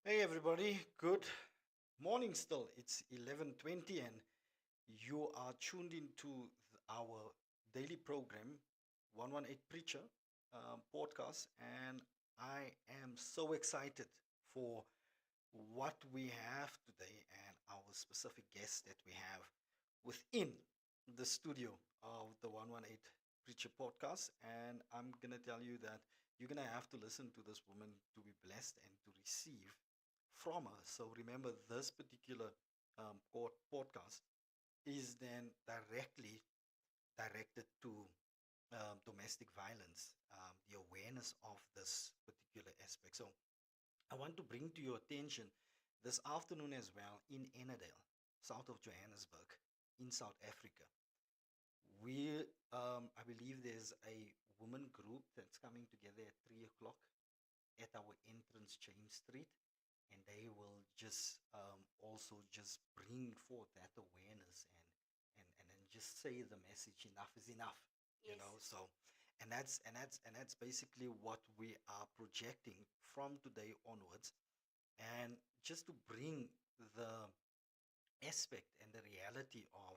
Hey everybody, good morning still. It's 11:20 and you are tuned into our daily program 118 Preacher podcast, and I am so excited for what we have today and our specific guest that we have within the studio of the 118 Preacher podcast. And I'm going to tell you that you're going to have to listen to this woman to be blessed and to receive from her. So remember, this particular podcast is then directly directed to domestic violence, the awareness of this particular aspect. So I want to bring to your attention this afternoon as well in Ennerdale, south of Johannesburg, in South Africa. We, I believe there's a woman group that's coming together at 3 o'clock at our entrance, James Street, and they will just also just bring forth that awareness and just say the message, enough is enough, Yes. so and that's basically what we are projecting from today onwards, and just to bring the aspect and the reality of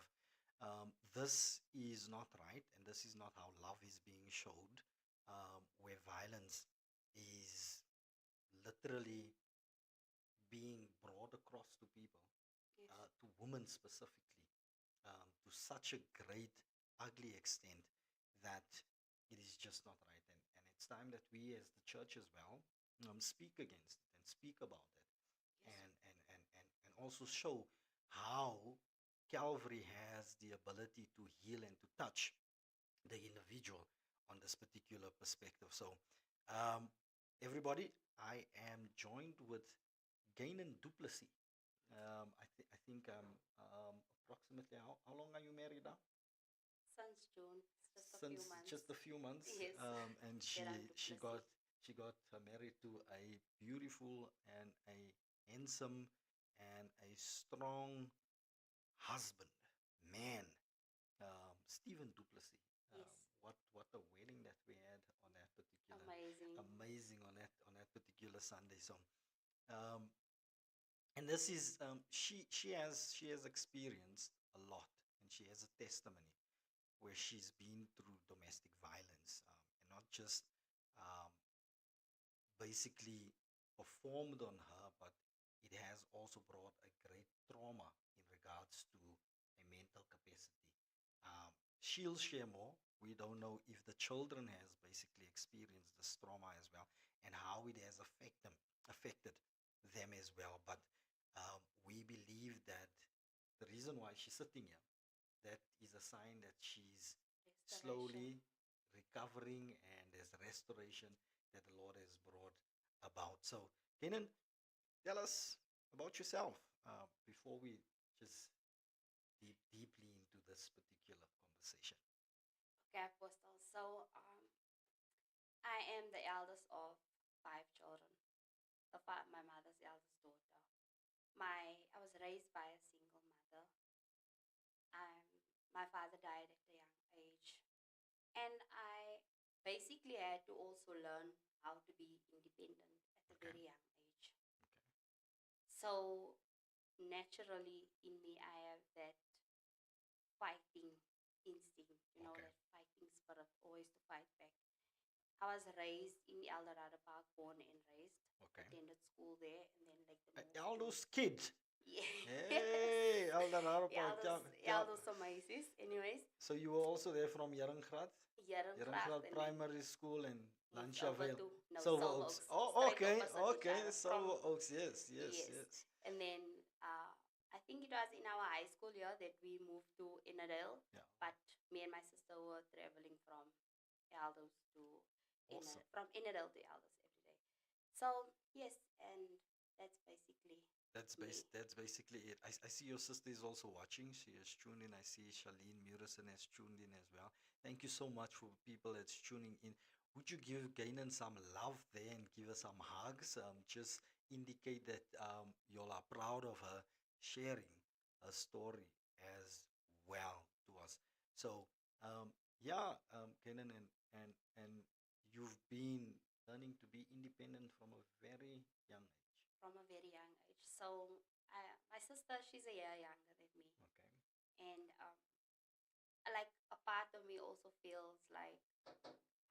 this is not right and this is not how love is being showed, where violence is literally being brought across to people, Yes. to women specifically, to such a great, ugly extent that it is just not right. And it's time that we, as the church as well, speak against it and speak about it, Yes. and also show how Calvary has the ability to heal and to touch the individual on this particular perspective. So, um, everybody, I am joined with Gainan Duplessis. I think approximately how long are you married now? Since June, it's just a few Since months. just a few months, Yes. and Gerard she got Duplessis. married to a beautiful and a handsome and a strong husband, man, Stephen Duplessis. Yes. What a wedding that we had on that particular, Amazing. amazing on that particular Sunday. So, um, and this is she has experienced a lot, and she has a testimony where she's been through domestic violence, and not just um, basically performed on her, but it has also brought a great trauma in regards to a mental capacity. Um, she'll share more. We don't know if the children has basically experienced this trauma as well, and how it has affected them as well. But we believe that the reason why she's sitting here, that is a sign that she's Restoration. slowly recovering and there's restoration that the Lord has brought about. So, Kenan, tell us about yourself before we just deeply into this particular conversation. Okay, Apostle. So, I am the eldest of five children. My mother's eldest daughter. I was raised by a single mother. Um, my father died at a young age, and I basically had to also learn how to be independent at a Okay. very young age. Okay. So naturally in me, I have that fighting instinct, Okay. that fighting spirit, always to fight back. I was raised in Eldorado Park, born and raised, Okay. attended school there, and then later moved to. Aldo's kid. Yes. Hey, Eldorado Park. Elders Amazes. Anyways, So you were also there from Jarengraad? Jarengracht Jarengraad and then Primary School and moved over Lanchavale. to Silver Silver Oaks. Oaks, Oh, straight okay, opposite each okay. other Silver from. Oaks. Yes, yes, Yes. yes. And then I think it was in our high school year that we moved to Innerdale, Yeah. but me and my sister were traveling from Elders to Awesome. from Innerdale to Elders every day. So yes, and that's basically me. That's basically it. I see your sister is also watching. She is tuned in. I see Charlene Murison has tuned in as well. Thank you so much for people that's tuning in. Would you give Gainan some love there and give her some hugs? Just indicate that you all are proud of her sharing her story as well to us. So, yeah, Gainan, and you've been learning to be independent from a very young age. from a very young age. So my sister, she's a year younger than me, Okay. and like a part of me also feels like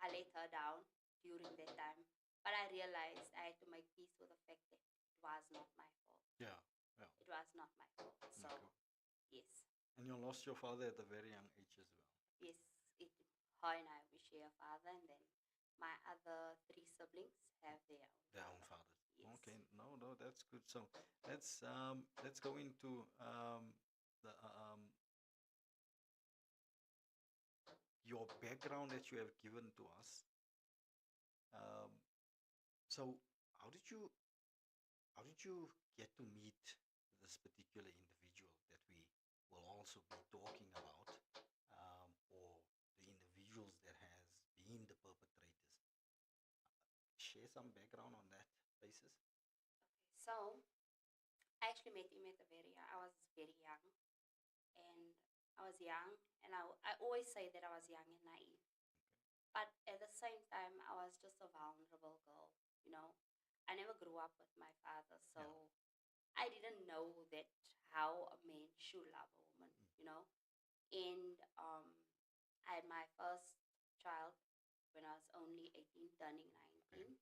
I let her down during that time. But I realized I had to make peace with the fact that it was not my fault. Yeah. Yeah. It was not my fault. So Okay. yes, And you lost your father at a very young age as well. yes, it. Her and I, we share a father, and then my other three siblings have their own Their own father. fathers. Yes. Okay. No, that's good. So let's go into the your background that you have given to us. Um, so how did you how did you get to meet this particular individual that we will also be talking about, or the individuals that has been the perpetrators? Share some background on that basis. So I actually met him at a I was very young, and I was young, and I always say that I was young and naive. But at the same time, I was just a vulnerable girl, you know. I never grew up with my father, so I didn't know that how a man should love a woman, you know. And I had my first child when I was only 18, turning 19,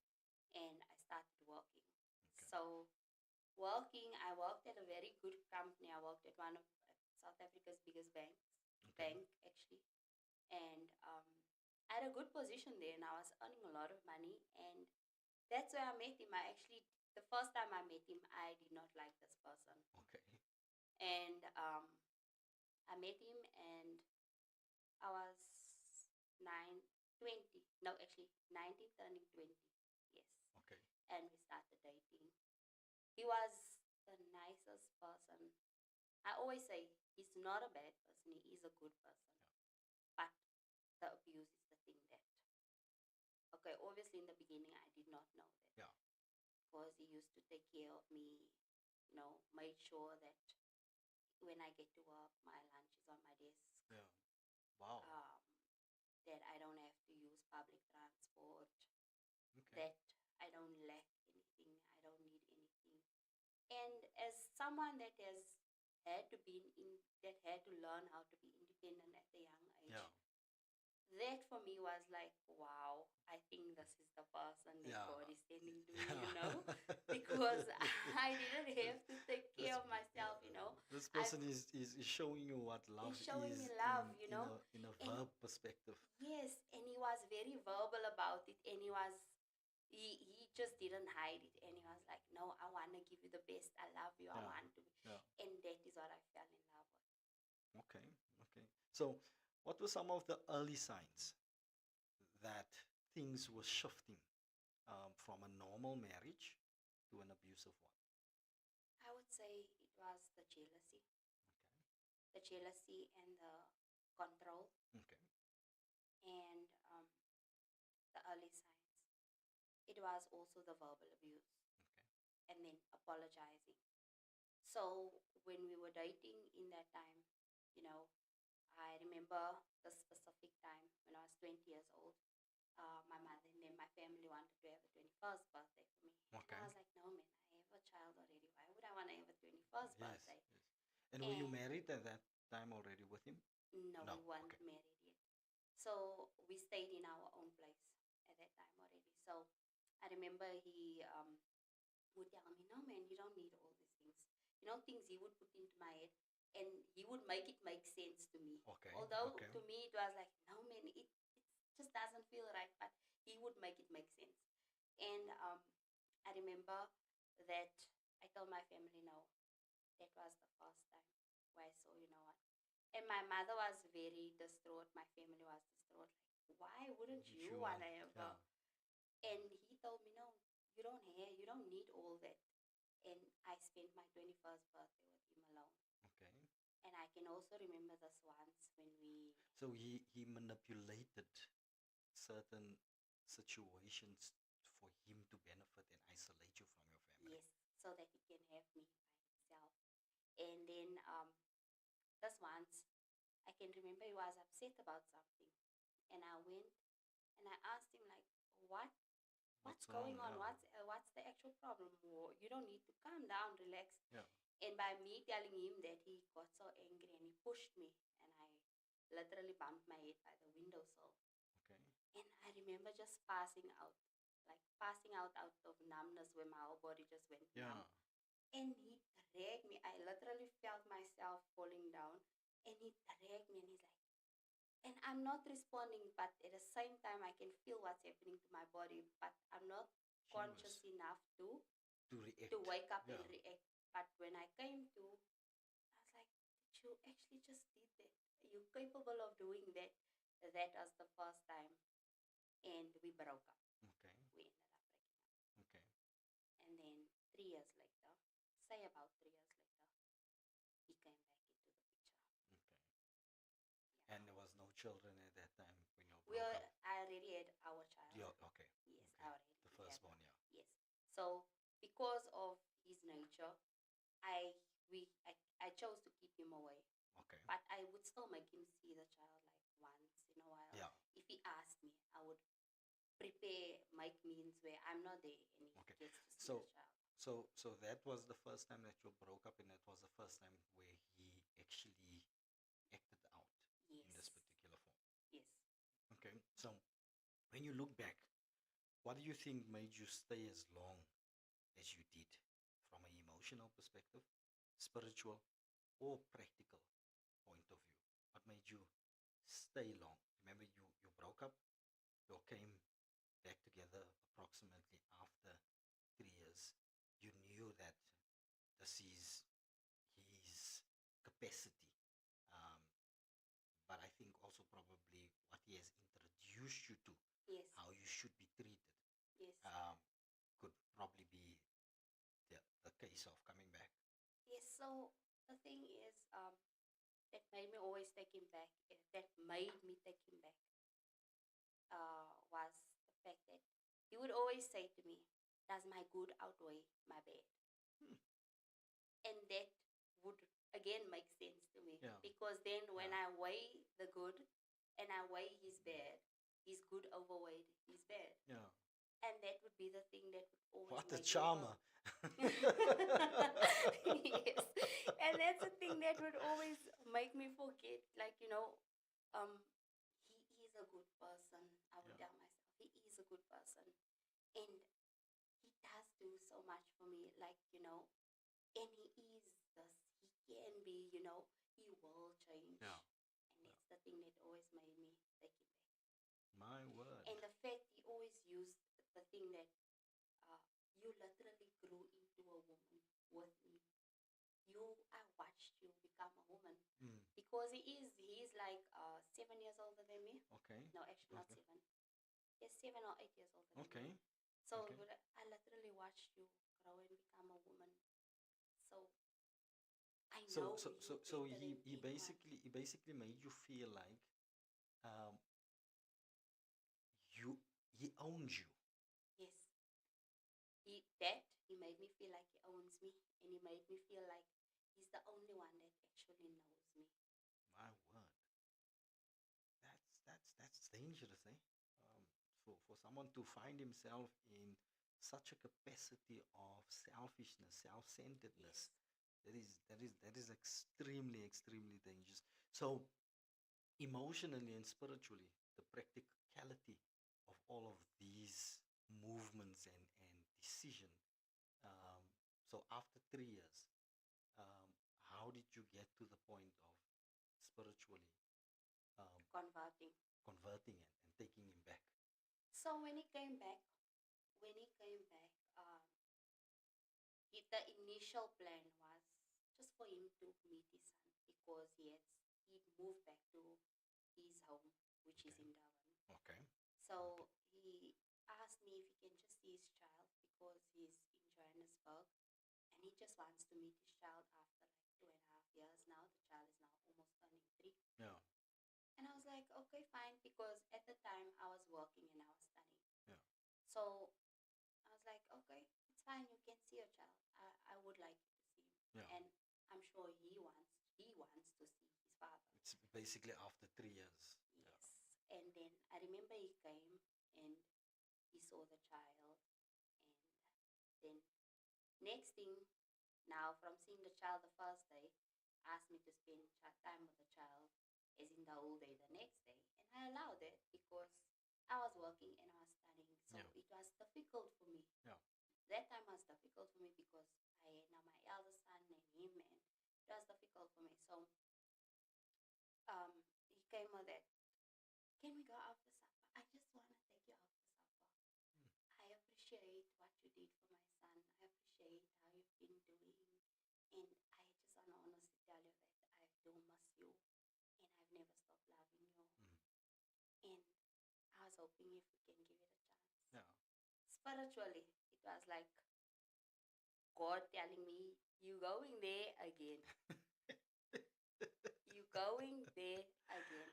and I started working. So I worked at a very good company. I worked at one of South Africa's biggest bank actually, and I had a good position there, and I was earning a lot of money, and that's where I met him. The first time I met him, I did not like this person, Okay. and I met him, and I was 20. No, actually 19, turning 20. Yes, Okay. and we started dating. He was the nicest person. I always say he's not a bad person. He is a good person, but the abuse is the thing that. Okay, obviously in the beginning I did not know that. Yeah. Because he used to take care of me, made sure that when I get to work, my lunch is on my desk. Yeah. Wow. That I don't have to use public transport. Okay. That I don't lack anything. I don't need anything. And as someone that had to learn how to be independent at a young age, Yeah. that for me was like, wow, I think this is the person that Yeah. God is sending to me, because I didn't have to take care of myself, This person is showing you what love He's showing is me love, in a and verb perspective. yes, and he was very verbal about it, and he just didn't hide it, and he was like, no, I want to give you the best. I love you. I Yeah. want to, Yeah. and that is what I fell in love with. Okay. Okay. So, what were some of the early signs that things were shifting from a normal marriage to an abusive one? I would say it was the jealousy and the control, Okay. and the early signs. It was also the verbal abuse, Okay. and then apologizing. So when we were dating in that time, I remember the specific time when I was 20 years old. My mother and then my family wanted to have a 21st birthday for me. Okay. And I was like, no, man, I have a child already. Why would I want to have a 21st Yes. birthday? Yes. And were you married at that time already with him? No, No. we weren't Okay. married yet. So we stayed in our own place at that time already. So I remember he would tell me, no, man, you don't need all these things. Things he would put into my head, and he would make it make sense to me. Okay. Although Okay. to me it was like, no, man, it just doesn't feel right, but he would make it make sense. And I remember that I told my family, no, that was the first time where I saw, what. And my mother was very distraught. My family was distraught. Like, why wouldn't you You want want- to have yeah. her? And he told me, no, you don't need all that. And I spent my 21st birthday with him alone. Okay. And I can also remember this once when we. So he manipulated certain situations for him to benefit and isolate you from your family. Yes, so that he can have me by himself. And then this once, I can remember he was upset about something. And I went and I asked him, like, what what's wrong? going on? Yeah. What's the actual problem? You don't need to calm down, relax. Yeah. And by me telling him that, he got so angry and he pushed me, and I literally bumped my head by the windowsill. Okay. And I remember just passing out, like passing out of numbness, where my whole body just went Yeah. numb. And he dragged me. I literally felt myself falling down. And he dragged me, and he's like, and I'm not responding, but at the same time, I can feel what's happening to my body, but I'm not conscious Humus. enough to To react. wake up and Yeah. react. But when I came to, I was like, you actually just did that. You're capable of doing that. That was the first time. And we broke up. Okay. We ended up breaking up. Okay. And then 3 years later, say about 3 years later, he came back into the picture. Okay. Yeah. And there was no children at that time when you We broke are, up. I already had our child. Yeah. Okay. Yes, Okay. I already The had firstborn. one. Yeah. Yes. So because of his nature, I chose to keep him away. Okay. But I would still make him see the child like once in a while. Yeah. If he asked me, I would prepare, make means where I'm not there, and he Okay. gets to see So- the child. So that was the first time that you broke up, and that was the first time where he actually acted out Yes. in this particular form. Yes. Okay. So when you look back, what do you think made you stay as long as you did from an emotional perspective, spiritual, or practical point of view? What made you stay long? Remember, you broke up, you came back together approximately after 3 years. You knew that this is his capacity. Um, but I think also probably what he has introduced you to, Yes. how you should be treated, Yes. could probably be the case of coming back. Yes. So the thing is, that made me always take him back. That made me take him back. Was the fact that he would always say to me, "Does my good outweigh my bad?" Hmm. And that would again make sense to me, Yeah. because then when Yeah. I weigh the good and I weigh his bad, his good overweighed his bad. Yeah. And that would be the thing that would always What a make me charmer. yes. And that's the thing that would always make me forget, like, he is a good person. I would Yeah. tell myself, he is a good person. And he does do so much for me, like, and he is this, he can be, he will change. Yeah. And that's the thing that always made me take him back. My word. And the fact he always used the thing that you literally grew into a woman with me. I watched you become a woman, Mm. because he is like 7 years older than me. Okay. No, actually not Okay. 7. He's 7 or 8 years older than Okay. me. So Okay. I literally watched you grow and become a woman. So I know So you so better than he anyone. basically made you feel like um you he owns you. Yes. He made me feel like he owns me, and he made me feel like he's the only one that actually knows me. My word. That's dangerous, eh? For someone to find himself in such a capacity of selfishness, self-centeredness, Yes. that is extremely dangerous. So emotionally and spiritually, the practicality of all of these movements and decision. Um, so after 3 years, um, how did you get to the point of spiritually um, Converting. converting it and taking him back? So when he came back, the initial plan was just for him to meet his son, because he'd moved back to his home, which is Okay. in Durban. Okay. So he asked me if he can just see his child, because he's in Johannesburg, and he just wants to meet his child after like 2.5 years now. The child is now almost turning 3. Yeah. And I was like, okay, fine, because at the time I was working and I was studying. Yeah. So I was like, okay, it's fine, you can see your child. I would like you to see him. Yeah. And I'm sure he wants to see his father. It's basically after 3 years. Yes. And then I remember he came, and he saw the child, and then next thing, now from seeing the child the first day, asked me to spend time with the child, as in the whole day the next day, and I allowed it because I was working and I was studying, so Yeah. it was difficult for me. Yeah. That time was difficult for me because I had now my eldest son and him, and it was difficult for me. So he came with that. Can we go after supper? I just want to take you after supper. I appreciate what you did for my son. I appreciate how you've been doing. And I just want to honestly tell you that I do miss you and I've never stopped loving you. And I was hoping if we can give it a chance. Yeah. Spiritually, it was like God telling me, you going there again. You going there again.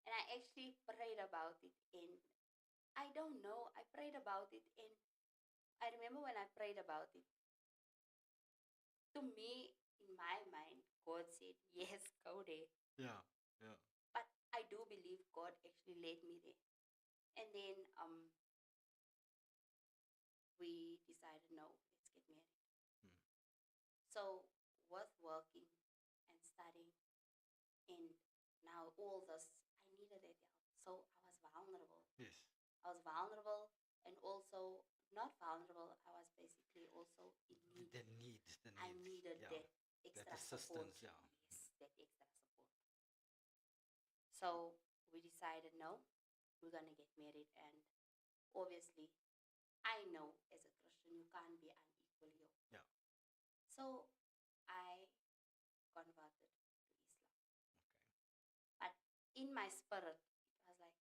And I actually prayed about it, and I don't know, I prayed about it, and I remember when I prayed about it, to me, in my mind, God said, yes, go there. Yeah. Yeah. But I do believe God actually led me there. And then we decided, no, let's get married. So, with working and studying, and now all this, I needed that help. So, I was vulnerable. Yes. I was vulnerable, and also not vulnerable, I was basically also in need. The need. I needed Yeah. that extra support. assistance. Yeah. Yes, that extra support. So we decided, no, we're going to get married. And obviously, I know as a Christian, you can't be unequally yoked. Yeah. So I converted to Islam. Okay. But in my spirit, it was like,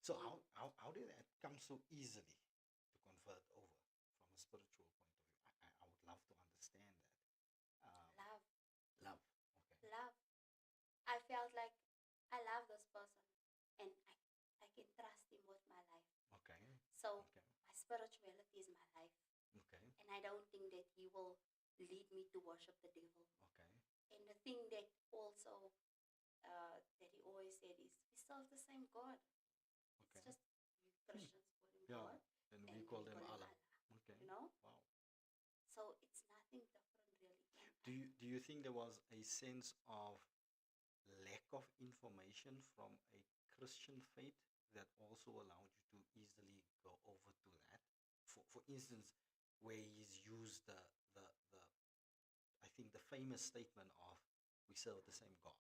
So how did that come so easily to convert over from a spiritual point of view? I would love to understand that. love. Love. Okay. Love. I felt like I love this person and I can trust him with my life. Okay. So Okay. my spirituality is my life. Okay. And I don't think that he will lead me to worship the devil. Okay. And the thing that also that he always said is, we serve the same God. Okay. It's just you Christians call him Yeah. God, And and we call them Allah. Allah. Okay. You know? Wow. So it's nothing different really. Do you think there was a sense of lack of information from a Christian faith that also allowed you to easily go over to that? For instance, where he's used the I think the famous statement of we serve the same God.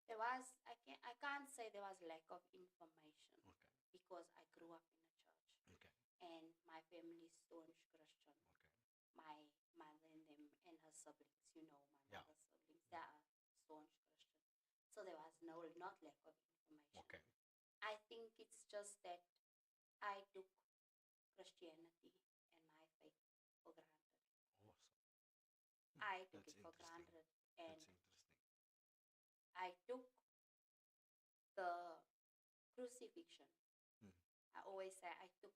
There was I can't say there was lack of information Okay. because I grew up in a church. Okay. And my family is staunch Christian. Okay. My mother and them and her siblings, you know, my Yeah. mother's siblings, they are staunch Christian. So there was not lack of information. Okay. I think it's just that I took Christianity and my faith for granted. Awesome. I took That's it for interesting. granted, and That's interesting. I took the crucifixion. I always say I took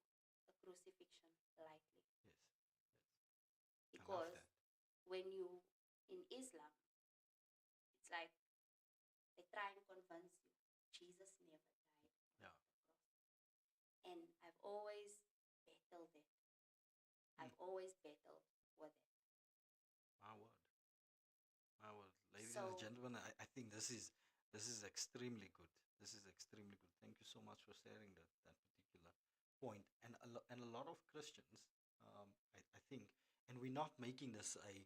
the crucifixion lightly. Yes. Yes. Because I love that. when you in Islam, it's like they try and convince you Jesus never died on Yeah. the cross. And I've always battled it. I've always battled with it. My word. My word. Ladies So- and gentlemen, I think this is extremely good. This is extremely good. Thank you so much for sharing that particular point. And a lot of Christians, I think, and we're not making this a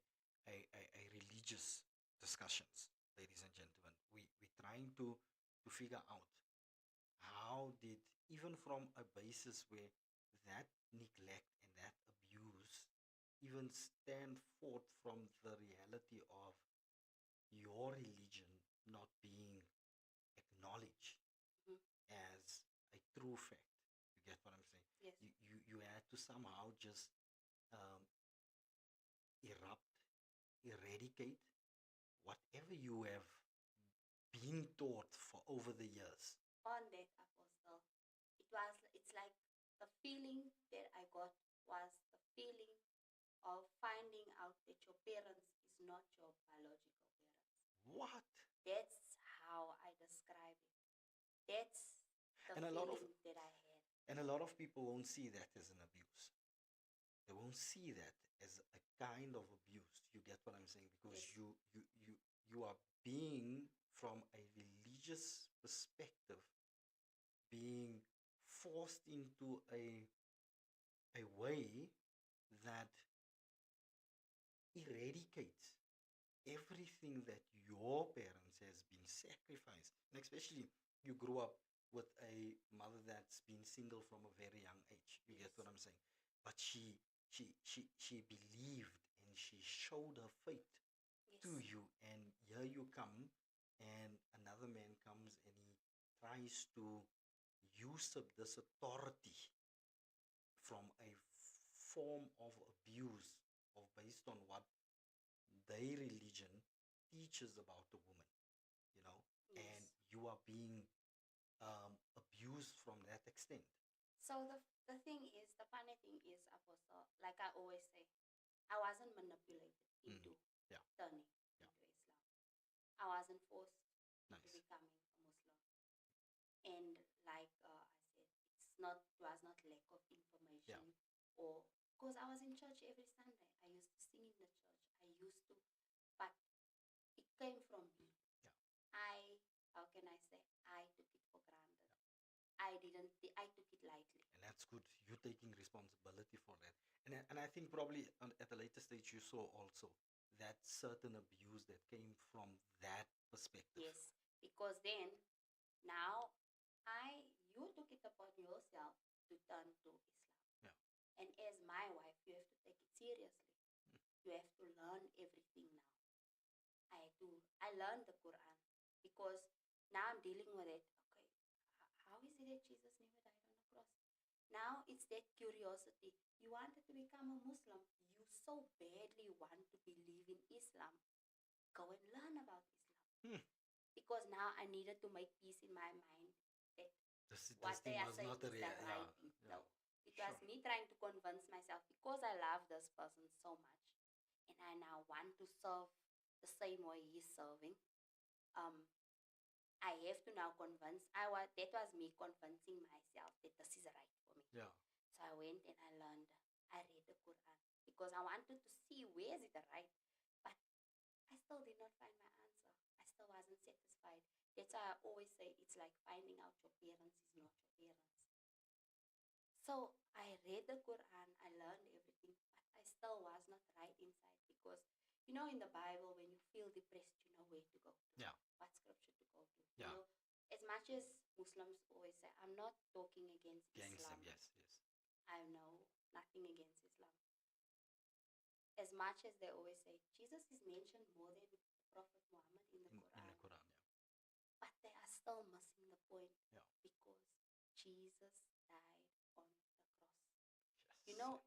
religious discussions, ladies and gentlemen. We're trying to figure out how did, even from a basis where that neglect and that abuse even stand forth from the reality of your religion not being acknowledged Mhm. as a true fact. You get what I'm saying? Yes. You had to somehow just um, eradicate whatever you have been taught for over the years. On that apostle, it's like the feeling that I got was the feeling of finding out that your parents is not your biological parents. What? That's how I describe it. That's the And a lot of feeling that I had. and a lot of people won't see that as an abuse. They won't see that as a kind of abuse. You get what I'm saying? Because Yes. you are being, from a religious perspective, being forced into a way that eradicates everything that your parents has been sacrificed. And especially you grew up with a mother that's been single from a very young age. You get Yes. what I'm saying? But she believed and she showed her faith to Yes. you, and here you come, and another man comes and he tries to usurp this authority from a form of abuse of based on what their religion teaches about the woman, you know, and Yes. you are being abused from that extent. So the thing is, the funny thing is, Apostle, like I always say, I wasn't manipulated Mm. into Yeah, turning yeah, into Islam. I wasn't forced into nice. becoming a Muslim. And like I said, it was not lack of Yeah, information, or because I was in church every Sunday. I used to sing in the church. I used to, but it came from me. yeah, How can I say, I took it for granted. yeah. I took it lightly. And that's good. You're taking responsibility for that. And I think probably at a later stage you saw also that certain abuse that came from that perspective. Yes, because then now you took it upon yourself to turn to Islam. Yeah. And as my wife, you have to take it seriously. Mm. You have to learn everything now. I learned the Quran because now I'm dealing with it. Okay, how is it that Jesus never died on the cross? Now it's that curiosity. You wanted to become a Muslim. You so badly want to believe in Islam. Go and learn about Islam. Hmm. Because now I needed to make peace in my mind that This what thing they are was saying not is the yeah, right thing. yeah. No, it was Sure. me trying to convince myself because I love this person so much, and I now want to serve the same way he's serving. Um, I have to now convince. That was me convincing myself that this is right for me. Yeah. So I went and I learned. I read the Quran because I wanted to see where is it right, but I still did not find my answer. I still wasn't satisfied. That's why I always say it's like finding out your parents is not your parents. So I read the Quran, I learned everything, but I still was not right inside because in the Bible when you feel depressed, you know where to go to, Yeah. what scripture to go to. Yeah. As much as Muslims always say, I'm not talking against Against Islam. them, yes, yes. I know nothing against Islam. As much as they always say Jesus is mentioned more than the Prophet Muhammad in the In Quran, the Quran, yeah. but they are still missing the point Yeah. because Jesus died on the cross. Yes. You know,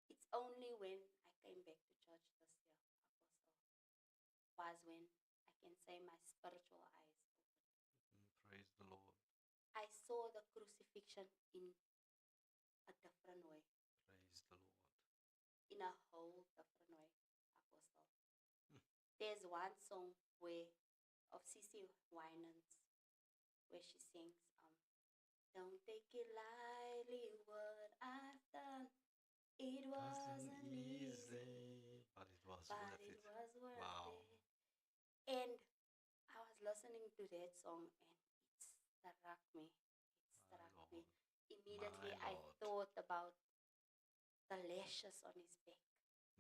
it's only when I came back to church this year, Apostle, was when I can say my spiritual eyes opened. Praise the Lord. I saw the crucifixion in a different way, Praise the Lord. in a whole different way, Apostle. Hmm. There's one song of Cece Winans where she sings, don't take it lightly what I've done. It wasn't easy, but it was but worth it it. was worth Wow. it. And I was listening to that song and it struck me. It My struck Lord. me. Immediately My I Lord. thought about the lashes on his back.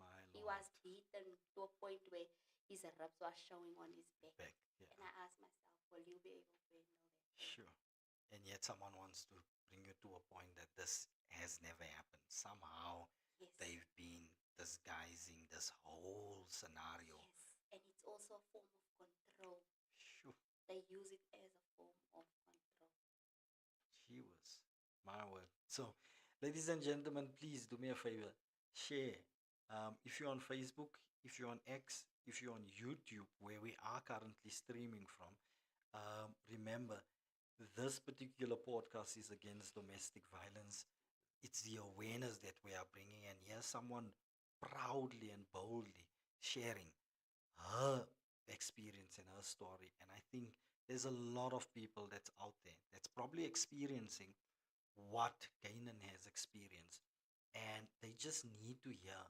My He Lord. was beaten to a point where his ribs were showing on his back. Yeah. And I asked myself, will you be able to handle that? Sure. And yet someone wants to bring you to a point that this has never happened. Somehow Yes. they've been disguising this whole scenario. Yes. And it's also a form of control. Sure. They use it as a form of control. She was my word. So, ladies and gentlemen, please do me a favor. Share. If you're on Facebook, if you're on X, if you're on YouTube, where we are currently streaming from, remember this particular podcast is against domestic violence. It's the awareness that we are bringing, and here's someone proudly and boldly sharing her experience and her story. And I think there's a lot of people that's out there that's probably experiencing what Canaan has experienced, and they just need to hear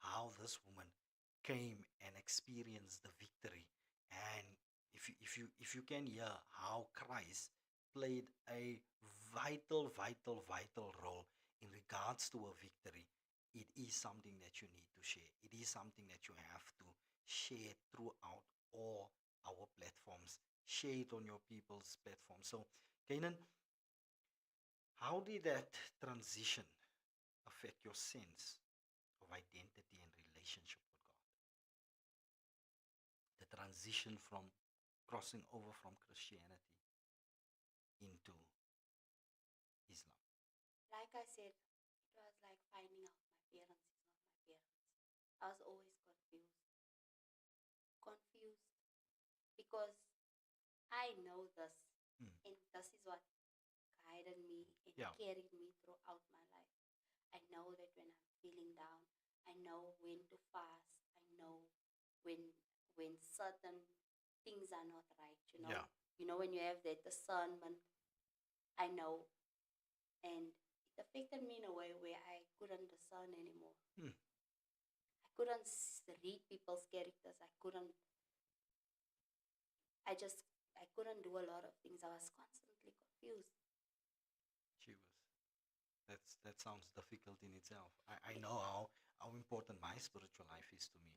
how this woman came and experienced the victory. And if you can hear how Christ played a vital role in regards to a victory, it is something that you need to share. It is something that you have to share throughout all our platforms. Share it on your people's platform. So, Kanan, how did that transition affect your sense of identity and relationship with God? The transition from crossing over from Christianity into Islam. Like I said, it was like finding out my parents is not my parents. I was always confused. Confused because I know this, Mm. and this is what guided me and Yeah. carried me throughout my life. I know that when I'm feeling down, I know when to fast. I know when certain things are not right. Yeah. When you have that discernment, I know, and it affected me in a way where I couldn't discern anymore. Mm. I couldn't read people's characters. I couldn't do a lot of things. I was constantly confused. She was. That sounds difficult in itself. I know how important my spiritual life is to me.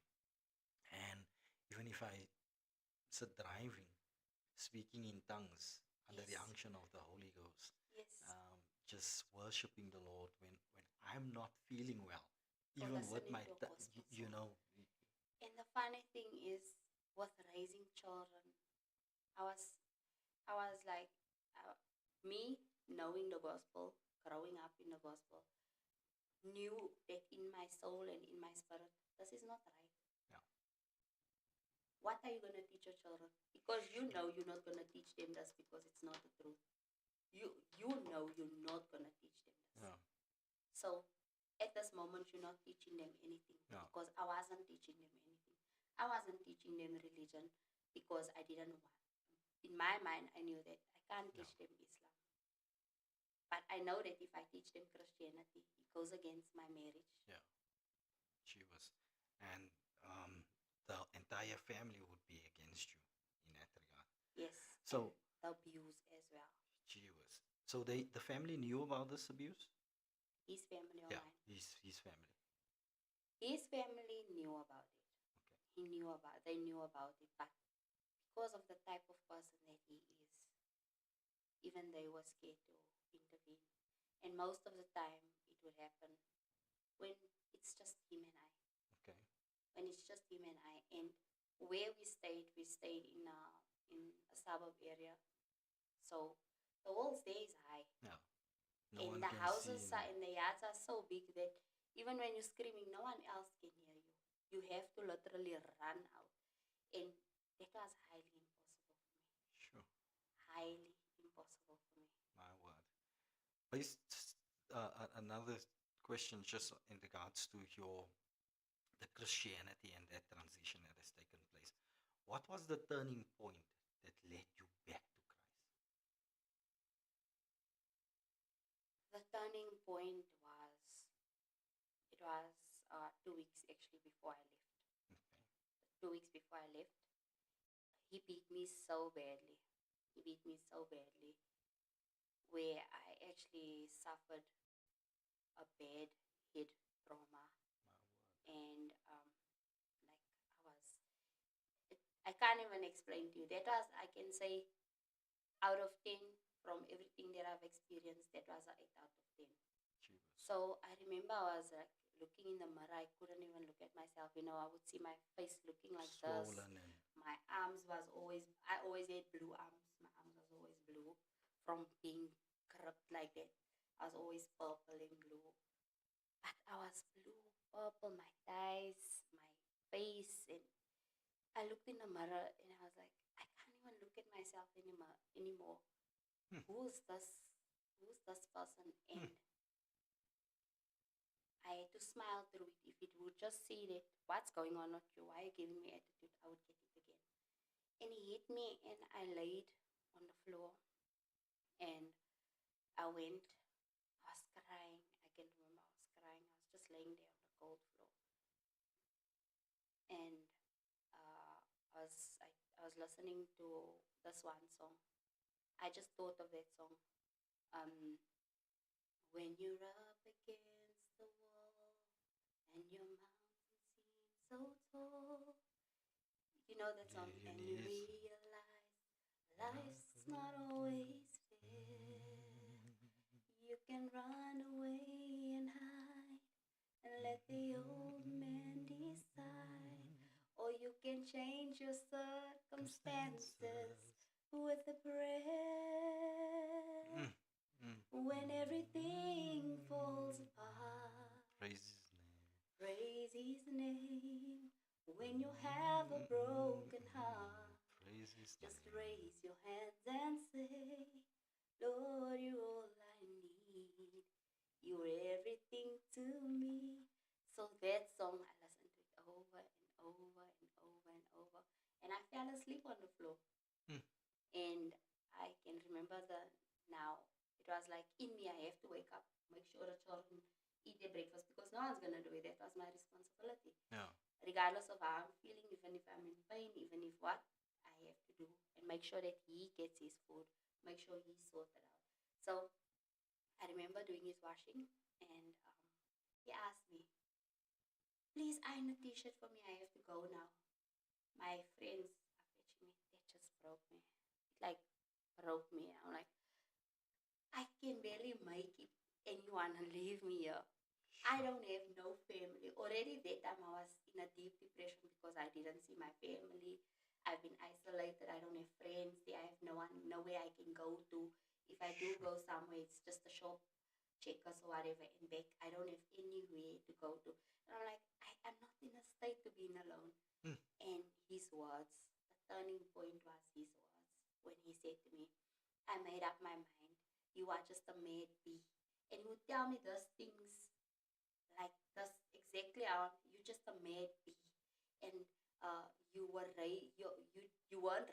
And even if I sit driving, speaking in tongues under the Yes. unction of the Holy Ghost, Yes. just worshiping the Lord when I'm not feeling well, Or even with listening my, to a gospel you song. know, And the funny thing is, with raising children, I was, I was like, me knowing the gospel, growing up in the gospel, knew that in my soul and in my spirit, this is not right. yeah, What are you going to teach your children? Because you know you're not going to teach them this because it's not the truth. You know you're not going to teach them this. yeah, So at this moment, you're not teaching them anything yeah, because I wasn't teaching them anything. I wasn't teaching them religion because I didn't want. In my mind, I knew that I can't yeah, teach them Islam. But I know that if I teach them Christianity, it goes against my marriage. yeah. She was, and the entire family would be against you in that regard. Yes. So and the abuse as well. she was. So the family knew about this abuse. His family or Yeah, mine? his family. His family knew about it. Okay. They knew about it, but because of the type of person that he is, even they were scared to intervene. And most of the time, it would happen when it's just him and I. Okay. When it's just him and I, and where we stayed in a suburb area, so the walls there is high, Yeah. No and one the can houses see. and the yards are so big that even when you're screaming, no one else can hear you. You have to literally run out, and that was highly impossible for me. Sure. Highly impossible for me. My word. Based another question just in regards to the Christianity and that transition that has taken place. What was the turning point that led you back to Christ? The turning point was 2 weeks actually before I left. Okay. 2 weeks before I left, he beat me so badly. He beat me so badly where I actually suffered a bad head trauma, My word. and like I can't even explain to you. That was, I can say, out of 10 from everything that I've experienced, that was a 8 out of 10. Jesus. So I remember I was like looking in the mirror. I couldn't even look at myself. I would see my face looking like this. Swollen and My arms I always had blue arms. My arms was always blue from being gripped like that. I was always purple and blue. But I was blue, purple, my thighs, my face. And I looked in the mirror and I was like, I can't even look at myself anymore. Hmm. Who's this? Who's this person? And I had to smile through it. If it would just see that what's going on with you, why are you giving me attitude, I would get it again. And he hit me, and I laid on the floor, and I went. I was crying. I can remember I was crying. I was just laying there on the cold floor, and uh, I was listening to this one song. I just thought of that song. Um, when you're up against the wall and your mountain seems so tall, you know that song, and you realize life's not always fair. You can run away and hide and let the old man decide, or you can change your circumstances with a prayer. When everything falls apart, praise his name. When you have a broken heart, just raise your hands and say, Lord, you're all I need. You're everything to me. So that song, I listened to it over and over and over and over. And I fell asleep on the floor. And I can remember now. It was like in me, I have to wake up, make sure the children eat their breakfast because no one's going to do it. That was my responsibility. Yeah. Regardless of how I'm feeling, even if I'm in pain, even if what, I have to do and make sure that he gets his food, make sure he's sorted out. So I remember doing his washing, and he asked me, please iron a t-shirt for me. I have to go now. My friends are fetching me. That just broke me. It like broke me. I'm like, I can barely make it, and you want to leave me here. I don't have no family. Already that time I was in a deep depression because I didn't see my family. I've been isolated. I don't have friends there. I have no one, nowhere I can go to. If I do go somewhere, it's just a shop, checkers or whatever, and back. I don't have anywhere to go to. And I'm like, I'm not in a state to being alone. And his words, the turning point was his words when he said to me, I made up my mind. You are just a mad bee. And he would tell me those things like this exactly how you just a mad bee, and you weren't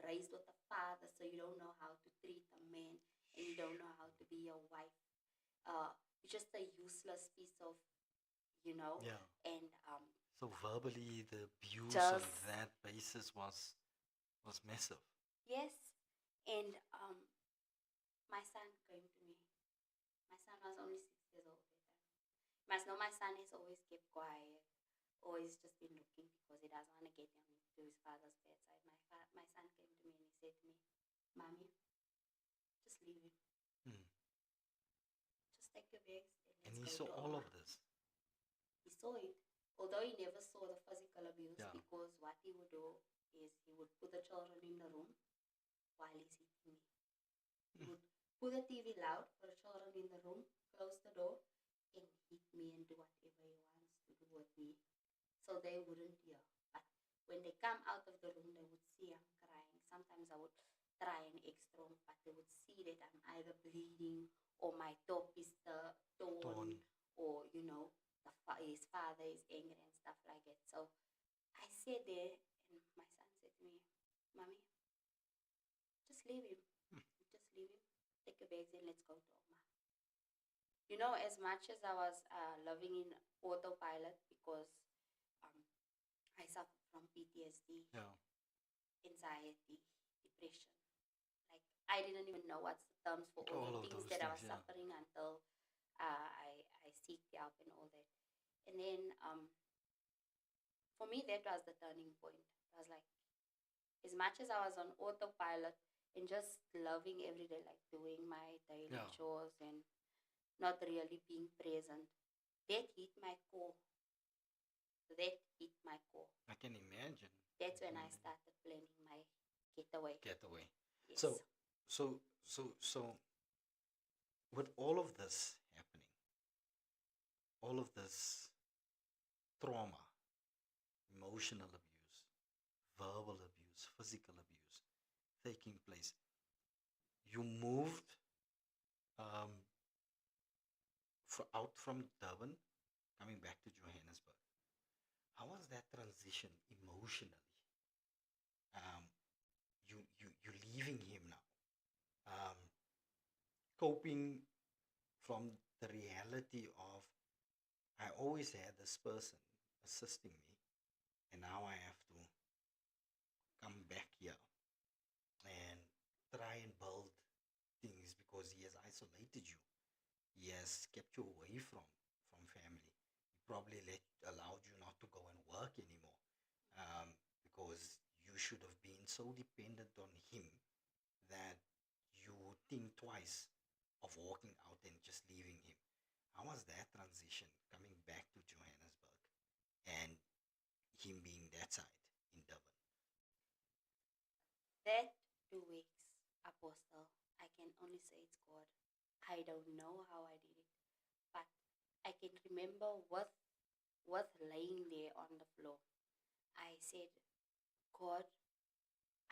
raised with a father, so you don't know how to treat a man, and you don't know how to be a wife. You're just a useless piece of, Yeah. and So verbally, the abuse on just that basis was massive. yes, and my son came to me. My son was only 6 years old that time. You must know my son has always kept quiet, always just been looking because he doesn't want to get him to his father's bedside. My son came to me and he said to me, Mommy, just leave him. Just take your bags And and he let's saw go to all Oma. of this. He saw it, although he never saw the physical abuse, Yeah. because what he would do is he would put the children in the room while he's hitting me. He would put the TV loud for the children in the room, close the door, and hit me and do whatever he wants to do with me, so they wouldn't hear. But when they come out of the room, they would see I'm crying. Sometimes I would try and extra, but they would see that I'm either bleeding or my top is torn, or his father is angry and stuff like that. So I sat there, and my son said to me, Mommy, just leave him. Just leave him. Take your bags and let's go to Oma. As much as I was living in autopilot because um, I suffer from PTSD, Yeah. anxiety, depression. Like, I didn't even know what's the terms for all All the of things those that I things, was yeah. suffering until I seek help and all that. And then for me, that was the turning point. I was like, as much as I was on autopilot and just loving every day, like doing my daily Yeah. chores and not really being present, that hit my core. That hit my core. I can imagine. That's when I started planning my getaway. Getaway. Yes. So, with all of this happening, all of this trauma, emotional abuse, verbal abuse, physical abuse taking place, you moved um, out from Durban, coming back to Johannesburg. How was that transition emotionally? Um, coping from the reality of I always had this person assisting me, and now I have to come back here and try and build things because he has isolated you. He has kept you away from family. He probably allowed you not to go and work anymore, because you should have been so dependent on him that you would think twice of walking out and just leaving him. How was that transition coming back to Johannesburg and him being that side in Durban? That 2 weeks, Apostle, I can only say it's God. I don't know how I did it, but I can remember what laying there on the floor. I said, God,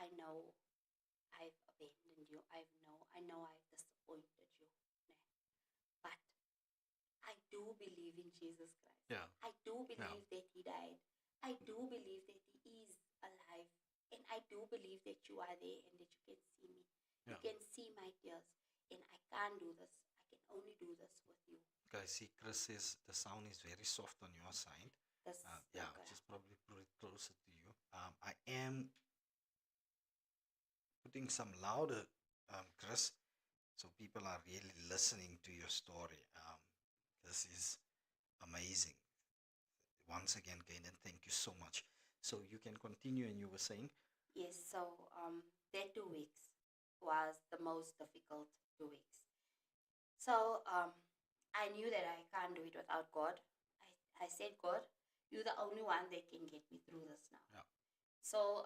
I know I've abandoned you. I know I've disappointed you. Nah. But I do believe in Jesus Christ. Yeah. I do Yeah. believe that he died. I do believe that he is alive. And I do believe that you are there and that you can see me. You Yeah. can see my tears. And I can't do this. I can only do this with you. Guys, see, Chris says the sound is very soft on your side. This, Yeah, okay. just probably put it closer to you. I am putting some louder, Chris, so people are really listening to your story. This is amazing. Once again, Kaden, thank you so much. So you can continue, and you were saying, Yes, so that 2 weeks was the most difficult 2 weeks. So I knew that I can't do it without God. I said, God, you're the only one that can get me through this now. Yeah. So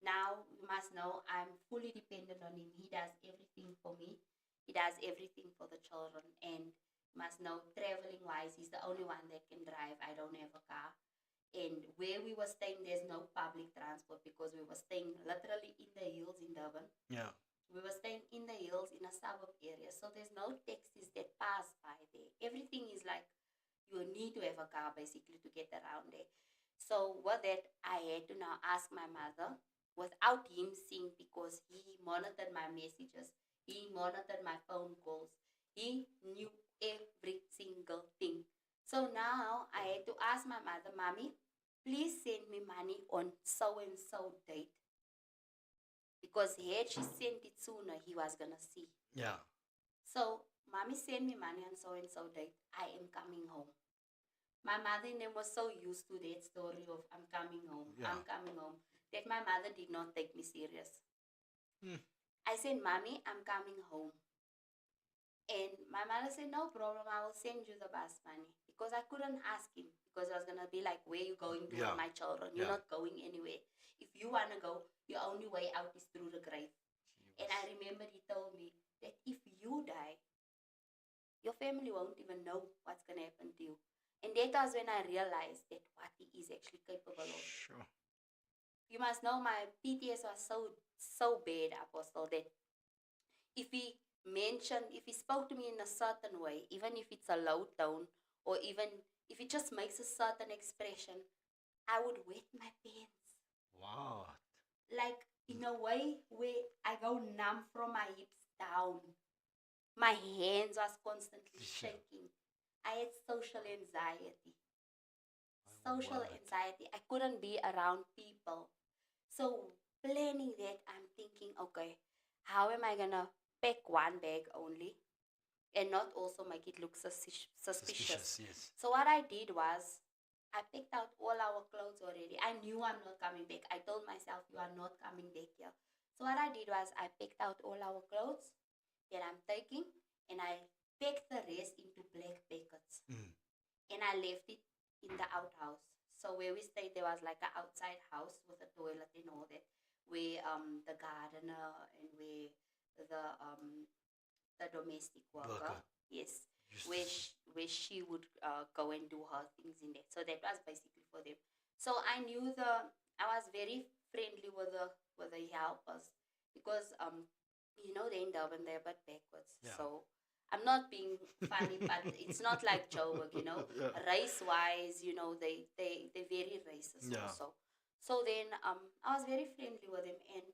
now you must know I'm fully dependent on him. He does everything for me. He does everything for the children. And you must know, traveling wise, he's the only one that can drive. I don't have a car. And where we were staying, there's no public transport because we were staying literally in the hills in Durban. yeah, We were staying in the hills in a suburb area. So there's no taxis that pass by there. Everything is like you need to have a car basically to get around there. So with that, I had to now ask my mother without him seeing because he monitored my messages. He monitored my phone calls. He knew every single thing. So now I had to ask my mother, Mommy, please send me money on so and so date. Because had she sent it sooner, he was gonna see. yeah, So Mommy sent me money on so and so date. I am coming home. My mother and them was so used to that story of I'm coming home, Yeah. I'm coming home, that my mother did not take me serious. Hmm. I said, Mommy, I'm coming home. And my mother said, no problem, I will send you the bus money. Because I couldn't ask him. Because I was going to be like, where are you going to Yeah. with my children? You're Yeah. not going anywhere. If you want to go, your only way out is through the grave. And I remember he told me that if you die, your family won't even know what's going to happen to you. And that was when I realized that what he is actually capable of. Sure. You must know my PTS was so bad, Apostle, that if he spoke to me in a certain way, even if it's a low tone, or even if he just makes a certain expression, I would wet my pants. Wow. Like in a way where I go numb from my hips down. My hands was constantly Sure. shaking. I had social anxiety. My Social word. anxiety. I couldn't be around people. So planning that, I'm thinking, okay, how am I gonna pack one bag only and not also make it look suspicious? Yes. So what I did was I picked out all our clothes already. I knew I'm not coming back. I told myself you are not coming back here. So what I did was I picked out all our clothes that I'm taking and I packed the rest into black packets. Mm. And I left it in the outhouse. So where we stayed, there was like an outside house with a toilet and all that, where the gardener and where the domestic worker, yes, where she would go and do her things in there. So that was basically for them. So I knew I was very friendly with the helpers because they're in Durban, they're but backwards. Yeah. So I'm not being funny, but it's not like Joburg, Yeah. race wise, they're very racist Yeah. also. So then I was very friendly with them and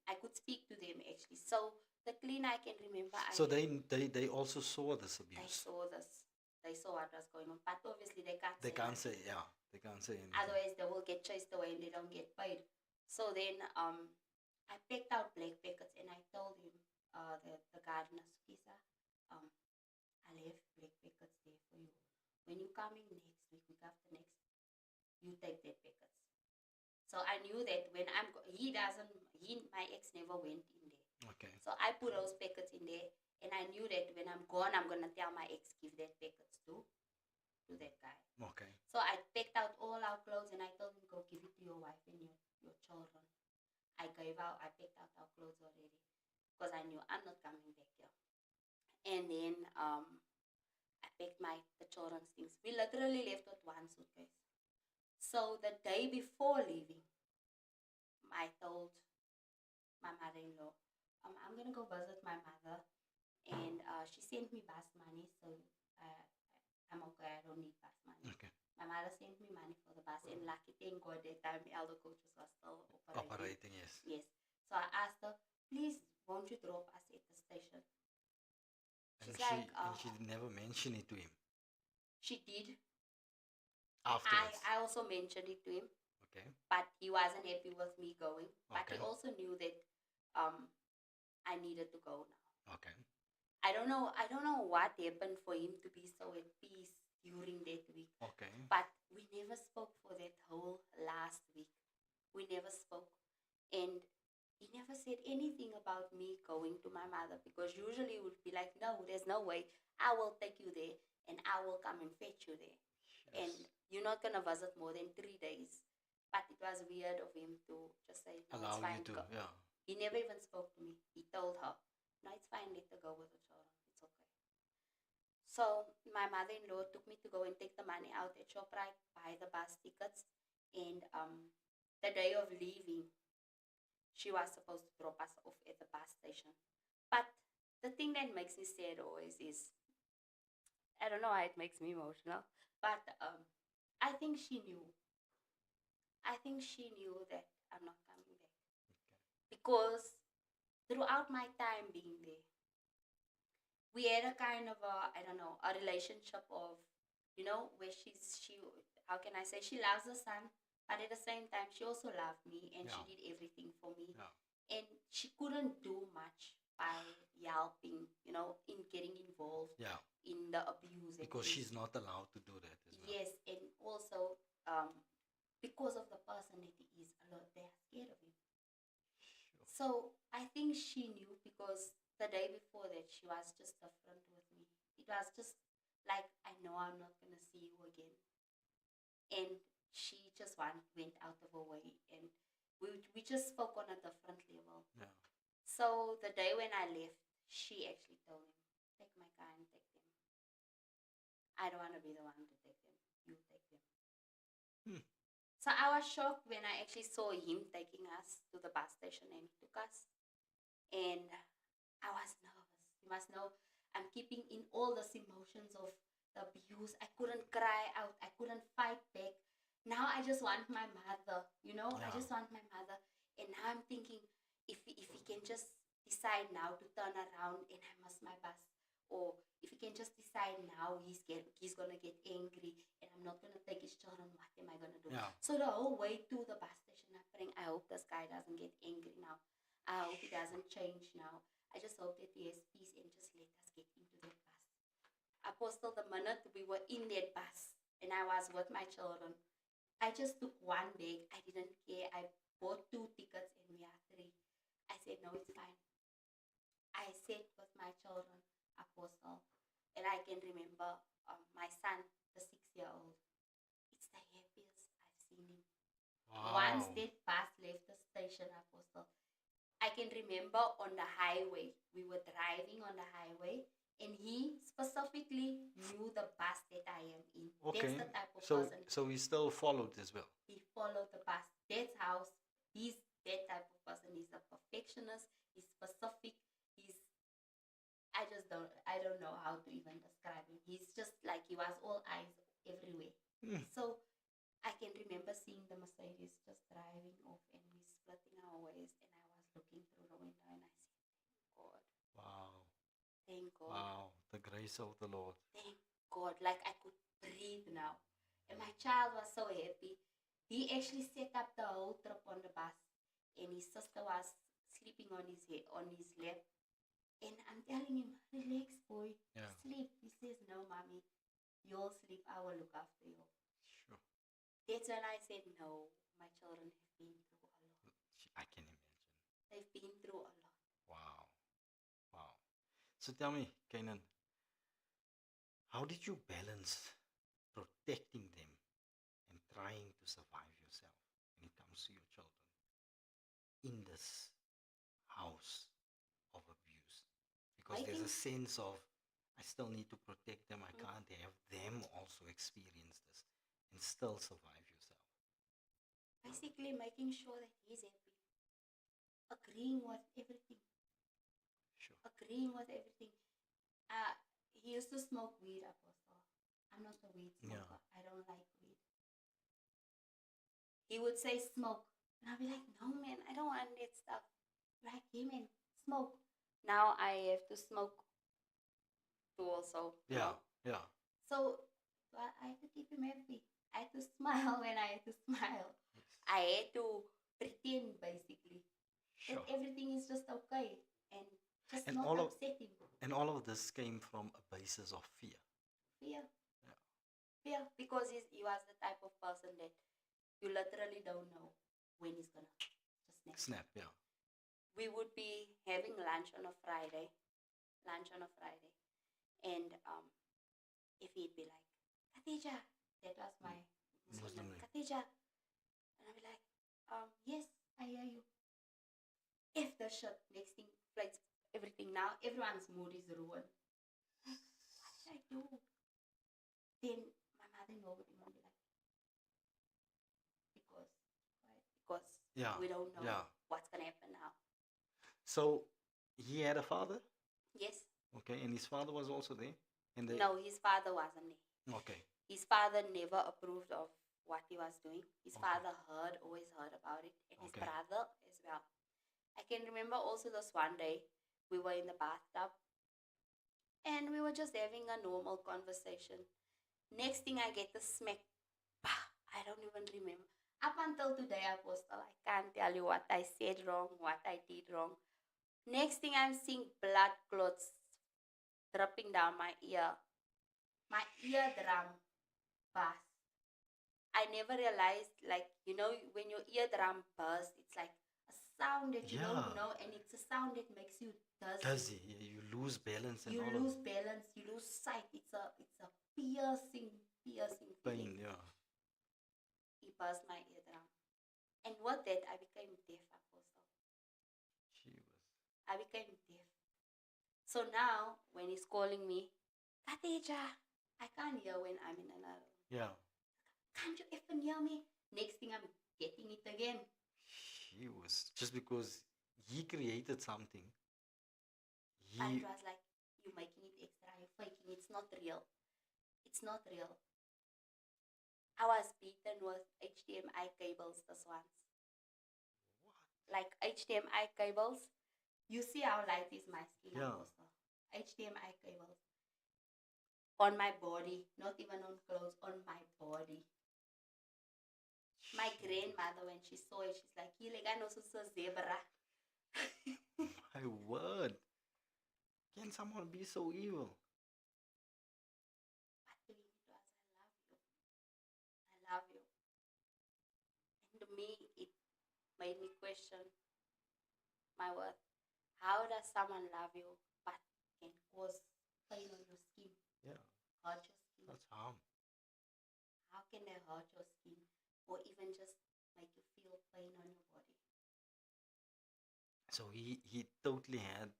I could speak to them actually. So the clean I can remember, So they also saw this they abuse. saw this. They saw what was going on. But obviously they can't They say can't nothing. say, yeah, they can't say anything. Otherwise they will get chased away and they don't get paid. So then I picked out black packets and I told him, the gardener, Sukisa, I left black packets there for you. When you coming next week after next, you take that packets. So I knew that when my ex never went in there. Okay. So I put those packets in there, and I knew that when I'm gone, I'm gonna tell my ex give that packets to that guy. Okay. So I picked out all our clothes and I told him go give it to your wife and your children. I picked out our clothes already because I knew I'm not coming back here. And then I picked the children's things. We literally left with one suitcase. So the day before leaving, I told my mother-in-law, I'm gonna go visit my mother, and she sent me bus money, so I'm okay. I don't need bus money. Okay. My mother sent me money for the bus, and lucky thank God that time elder coaches were still Operating, yes. Yes. So I asked her, please, won't you drop us at the station? She's And she never mentioned it to him she did. afterwards. I also mentioned it to him, Okay. but he wasn't happy with me going. But he Okay. also knew that I needed to go now. Okay. I don't know what happened for him to be so at peace during that week. Okay. But we never spoke for that whole last week. We never spoke. And he never said anything about me going to my mother, because usually it would be like, no, there's no way. I will take you there and I will come and fetch you there. Yes. And you're not going to visit more than 3 days. But it was weird of him to just say, no, Allow it's fine. you to, yeah. He never even spoke to me. He told her, no, it's fine, let her go with the children. It's okay. So my mother-in-law took me to go and take the money out at ShopRite, buy the bus tickets. And the day of leaving, she was supposed to drop us off at the bus station. But the thing that makes me sad always is, I don't know why it makes me emotional, but I think she knew. I think she knew that I'm not coming back. Okay. Because throughout my time being there, we had a kind of a relationship of, where how can I say, she loves her son, but at the same time, she also loved me and she Yeah. did everything for me. Yeah. And she couldn't do much by helping, in getting involved Yeah. in the abuse. Because she's not allowed to do that as well. Yes, and also because of the person that he is, a lot they're scared of him. Sure. So I think she knew, because the day before that she was just upfront with me. It was just like, I know I'm not gonna see you again, and she just went out of her way, and we just spoke on a different level. Yeah. So the day when I left, she actually told him, take my car and take them. I don't want to be the one to take them. You take them. So I was shocked when I actually saw him taking us to the bus station, and he took us. And I was nervous. You must know, I'm keeping in all these emotions of the abuse. I couldn't cry out. I couldn't fight back. Now I just want my mother. I just want my mother. And now I'm thinking, if he can just decide now to turn around and I miss my bus, or if he can just decide now he's gonna get angry and I'm not gonna take his children, what am I gonna do? Yeah. So the whole way to the bus station, I'm praying, I hope this guy doesn't get angry now. I hope he doesn't change now. I just hope that he has peace and just let us get into that bus. Apostle, the minute we were in that bus and I was with my children, I just took one bag. I didn't care. I bought 2 tickets and we are 3. I said, no, it's fine. I sat with my children, Apostle, and I can remember my son, the 6-year-old. It's the happiest I've seen him. Wow. Once that bus left the station, Apostle, I can remember on the highway, we were driving on the highway, and he specifically knew the bus that I am in. Okay. That's the type of So person. so he still followed as well. He followed the bus. That's how he's that type of person. He's a perfectionist. He's specific. I don't know how to even describe him. He's just like, he was all eyes everywhere. So I can remember seeing the Mercedes just driving off and we splitting our ways, and I was looking through the window and I said, God, God. Wow, the grace of the Lord. Thank God. Like I could breathe now. And my child was so happy. He actually set up the whole trip on the bus. And his sister was sleeping on his head, on his lap. And I'm telling him, relax, boy. Yeah. Sleep. He says, no, mommy. You'll sleep. I will look after you. Sure. That's when I said, no, my children have been through a lot. I can imagine. They've been through a lot. Wow. Wow. So tell me, Kanan, how did you balance protecting them and trying to survive yourself when it comes to your children in this house of abuse? Because I there's a think- sense of, I still need to protect them. I can't have them also experience this and still survive yourself. Basically making sure that he's happy. Agreeing with everything. Sure. Agreeing with everything. He used to smoke weed, Apostle. I'm not a weed Yeah. smoker. I don't like weed. He would say smoke. And I'd be like, no man, I don't want that stuff. Like, hey man, smoke. Now I have to smoke too also. you Yeah. know. Yeah. So I had to keep him happy. I had to smile when I had to smile. Yes. I had to pretend basically Sure. that everything is just okay and just And not all of- upset him. And all of this came from a basis of fear. Fear. Yeah. Fear. Because he was the type of person that you literally don't know when he's gonna just snap. Snap, yeah. We would be having lunch on a Friday. And if he'd be like, Khadija, that was my Muslim Muslim name, name. Khadija. And I'd be like, yes, I hear you. If the shit, next thing, flights, everything now, everyone's mood is ruined. Like, what did I do? Then my mother-in-law would even be like, because Yeah. we don't know Yeah. what's gonna happen now. So he had a father, Yes. okay, and his father was also there. And they, No, his father wasn't there. okay, His father never approved of what he was doing. His Okay. father always heard about it, and his Okay. brother as well. I can remember also this one day we were in the bathtub and we were just having a normal conversation. Next thing I get the smack. Bah, I don't even remember. Up until today, Apostle, I can't tell you what I said wrong, what I did wrong. Next thing I'm seeing blood clots dripping down my ear. My eardrum burst. I never realized, like, when your eardrum bursts, it's like a sound that you Yeah. don't know, and it's a sound that makes you dizzy. dizzy, you lose balance and You all lose of balance, you lose sight. It's a piercing pain, feeling. yeah. He burst my eardrum. And with that, I became deaf, Apostle. She was, I became deaf. So now, when he's calling me, Khadija, I can't hear when I'm in another room. yeah. Can't you even hear me? Next thing I'm getting it again. She was, just because he created something, And he, it was like, you're making it extra, you're faking, it's not real. It's not real. I was beaten with HDMI cables this once. Like HDMI cables. You see how light is my skin, Yeah. Apostle. HDMI cables. On my body, not even on clothes, on my body. My grandmother, when she saw it, she's like, "Hilega no so zebra." my word. Can someone be so evil? But to me, it was, I love you. And to me, it made me question my worth. How does someone love you but can cause pain on your skin, Yeah, hurt your skin? that's harm. How can they hurt your skin or even just make you feel pain on your body? So he totally had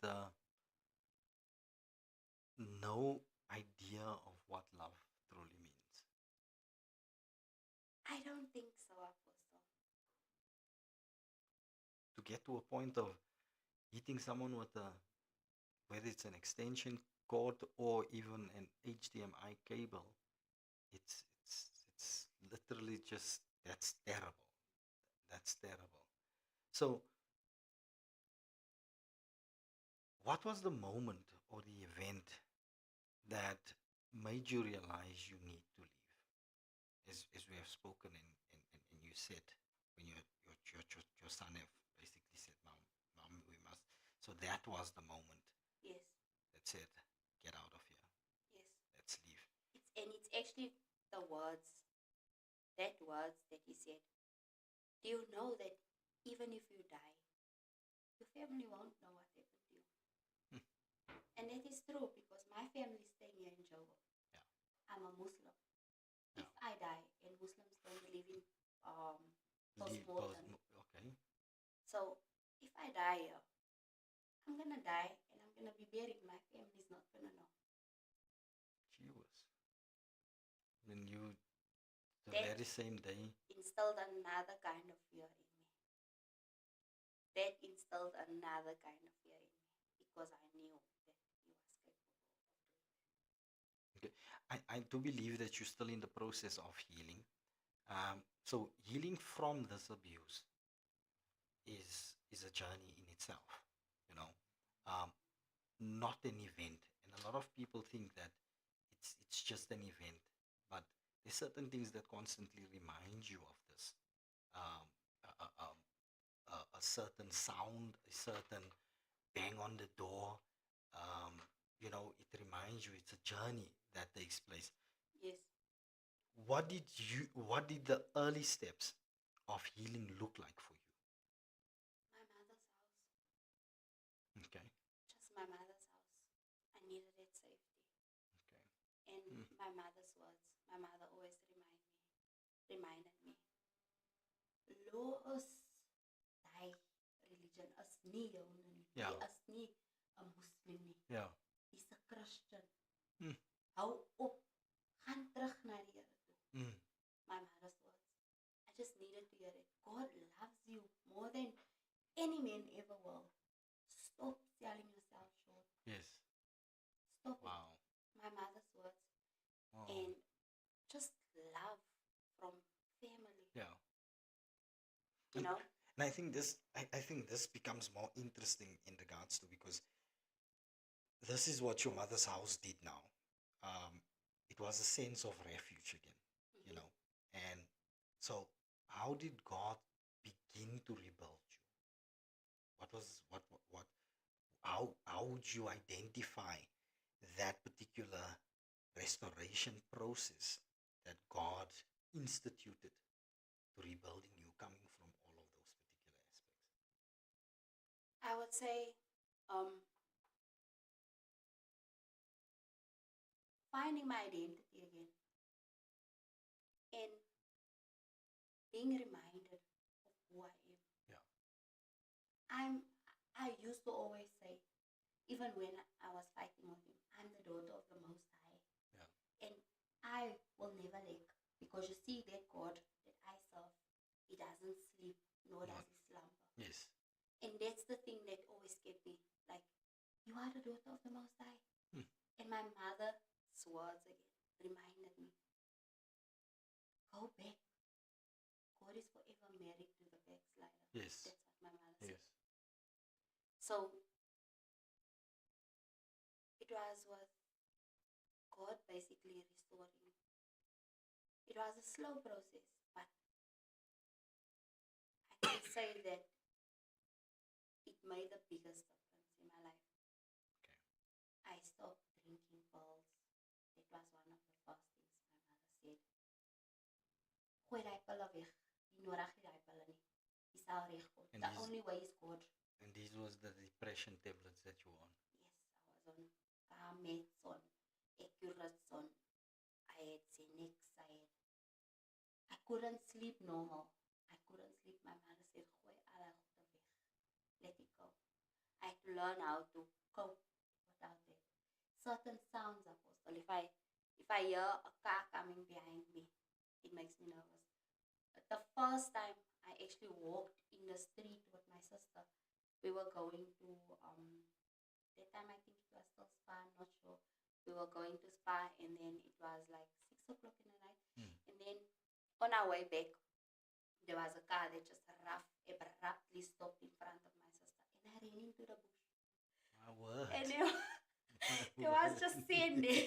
no idea of what love truly means. I don't think so, Apostle. To get to a point of hitting someone with whether it's an extension cord or even an HDMI cable, it's literally just, that's terrible. That's terrible. So what was the moment or the event that made you realize you need to leave? As we have spoken and you said when your son have basically said, Mom, we must. So that was the moment Yes, that said, get out of here. yes. Let's leave. It's actually the words that he said. Do you know that even if you die, your family won't know what happened to you? Hmm. And that is true because my family is staying here in Joburg. Yeah. I'm a Muslim. Yeah. If I die, and Muslims don't believe in Leave. postmortem. Okay. So if I die here, I'm gonna die and I'm gonna be buried. My family's not gonna know. She was. When you, the That very same day, instilled another kind of fear in me. That instilled another kind of fear in me because I knew that he was capable of doing that. okay, I do believe that you're still in the process of healing. So healing from this abuse is a journey in itself, you know, um, not an event. And a lot of people think that it's just an event, but there's certain things that constantly remind you of this. Um, a, a, a, a certain sound, a certain bang on the door. Um, it reminds you it's a journey that takes place. Yes. What did the early steps of healing look like for you? My mother's house. Okay. Just my mother's house. I needed that safety. Okay. And my mother's words. My mother always reminded me. Lo is die religion as nie joune nie. Ja. Jy is nie 'n Muslim nie. Ja. Jy's 'n Christian. Mm. Hou op. Gaan terug na die Here toe. Mm. My mother's words. I just needed to hear it. God loves you more than any man ever will. Stop selling yourself short. Yes. Stop Wow. it. My mother's words. Wow. And just love from family. Yeah. You know? And I think this becomes more interesting in regards to, because this is what your mother's house did now. It was a sense of refuge again, you know. And so, how did God begin to rebuild you? How would you identify that particular restoration process that God instituted to rebuilding you, coming from all of those particular aspects? I would say finding my identity again and being reminded of who I am. Yeah. I used to always say, even when I was fighting with him, I'm the daughter of the Most High. Yeah. And I will never lack, because you see that God that I serve, he doesn't sleep, nor does he slumber. Yes. And that's the thing that always kept me like, you are the daughter of the Most High. And my mother's words again reminded me, go back. God is forever married to the backslider. Yes. That's what my mother said. Yes. So it was what God basically restored me. It was a slow process, but I can say that it made the biggest difference in my life. Okay. I stopped drinking pills. That was one of the first things my mother said. Gooi daai pille weg. Jy nodig nie daai pille nie. Jy sal regkom. And The these- only way is God. And these was the depression tablets that you were on. Yes, I was on Carmets, on Accurates, on I had Xanax, I couldn't sleep normal. I couldn't sleep. My mother said, gooi alle goede weg. Let it go. I had to learn how to cope without it. Certain sounds, Apostle. If I hear a car coming behind me, it makes me nervous. But the first time I actually walked in the street with my sister, we were going to that time I think it was still Spa, I'm not sure. We were going to Spa, and then it was like 6 o'clock in the night. And then on our way back, there was a car that just abruptly stopped in front of my sister, and I ran into the bush. My word. And There was just sand there.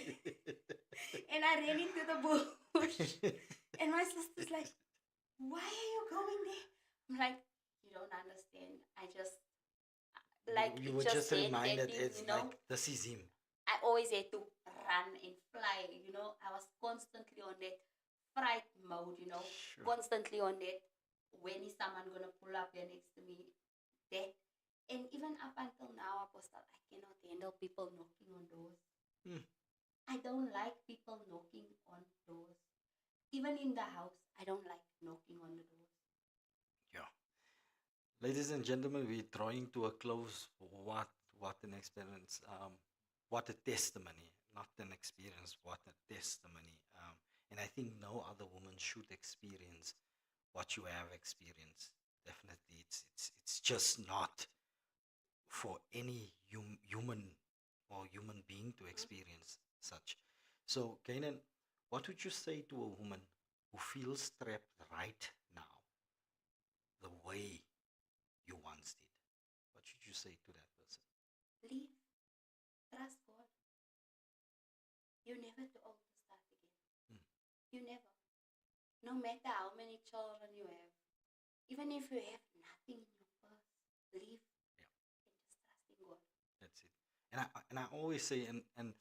And I ran into the bush. And my sister's like, why are you going there? I'm like, you don't understand. I just, like, You it were just just did that reminded thing, it's like, this is him. I always had to run and fly, I was constantly on that fright mode, Sure. constantly on that. When is someone gonna pull up there next to me? That, and even up until now, Apostle, I cannot handle people knocking on doors. Hmm. I don't like people knocking on doors. Even in the house, I don't like knocking on the doors. Yeah. Ladies and gentlemen, we're drawing to a close. What an experience. What a testimony. Not an experience, what a testimony. And I think no other woman should experience what you have experienced. Definitely, it's just not for any human or human being to experience such. So, Kanan, what would you say to a woman who feels trapped right now, the way you once did? What should you say to that person? Leave. Trust God. You're never too old to start again. Mm. You never. No matter how many children you have, even if you have nothing in your purse, leave Yeah, and just trust in God. that's it. And I always say, and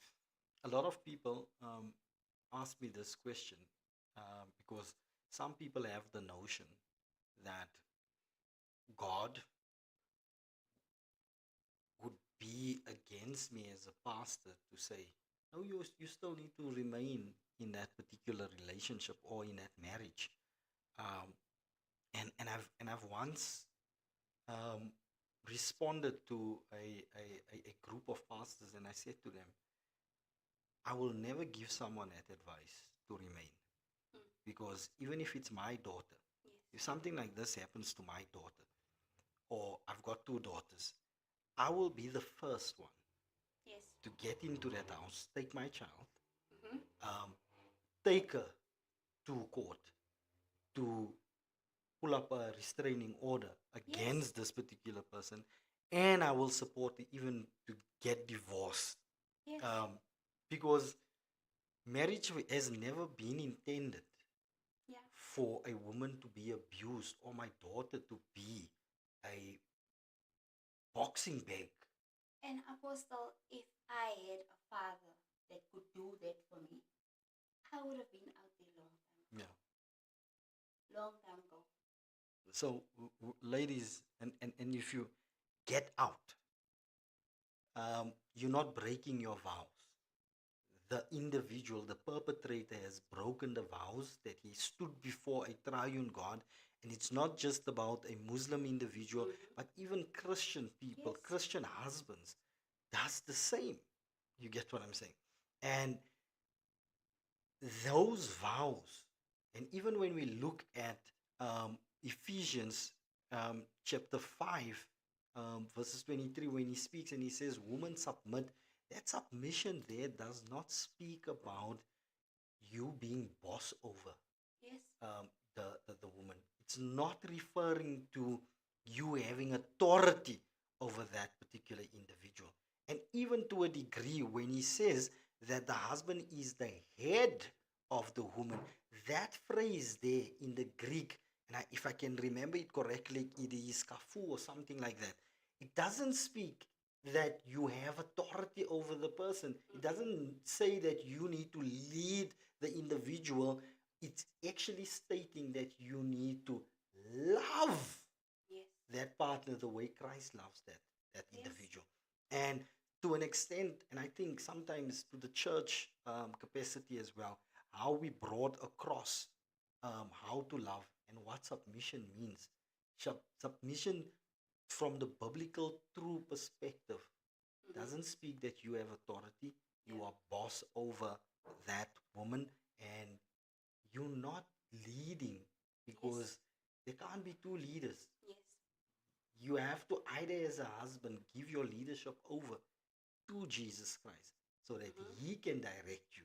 a lot of people ask me this question because some people have the notion that God would be against me as a pastor to say, no, you still need to remain in that particular relationship or in that marriage. Um, and I've once um, responded to a group of pastors, and I said to them, I will never give someone that advice to remain, Mm. because even if it's my daughter, Yes. if something like this happens to my daughter, or I've got two daughters, I will be the first one Yes. to get into that house, take my child, Mm-hmm. take her to court to pull up a restraining order against this particular person, and I will support even to get divorced, Yes. because marriage has never been intended Yeah. for a woman to be abused or my daughter to be a boxing bag. And Apostle, if I had a father that could do that for me, I would have been out there long time ago. Yeah. Long time ago. So, ladies, and if you get out, you're not breaking your vows. The individual, the perpetrator, has broken the vows that he stood before a triune God. And it's not just about a Muslim individual, but even Christian people, Yes. Christian husbands, does the same. You get what I'm saying? And those vows, and even when we look at Ephesians chapter 5, verses 23, when he speaks and he says, woman, submit, that submission there does not speak about you being boss over Yes. the woman. It's not referring to you having authority over that particular individual. And even to a degree, when he says that the husband is the head of the woman, that phrase there in the Greek, and if I can remember it correctly, it is kafu or something like that. It doesn't speak that you have authority over the person. It doesn't say that you need to lead the individual. It's actually stating that you need to love Yes. that partner the way Christ loves that Yes. individual. And to an extent, and I think sometimes to the church capacity as well, how we brought across how to love and what submission means. Submission from the biblical true perspective doesn't speak that you have authority, you Yeah. are boss over that woman, and you're not leading, because there can't be two leaders. Yes. You have to either, as a husband, give your leadership over to Jesus Christ so that he can direct you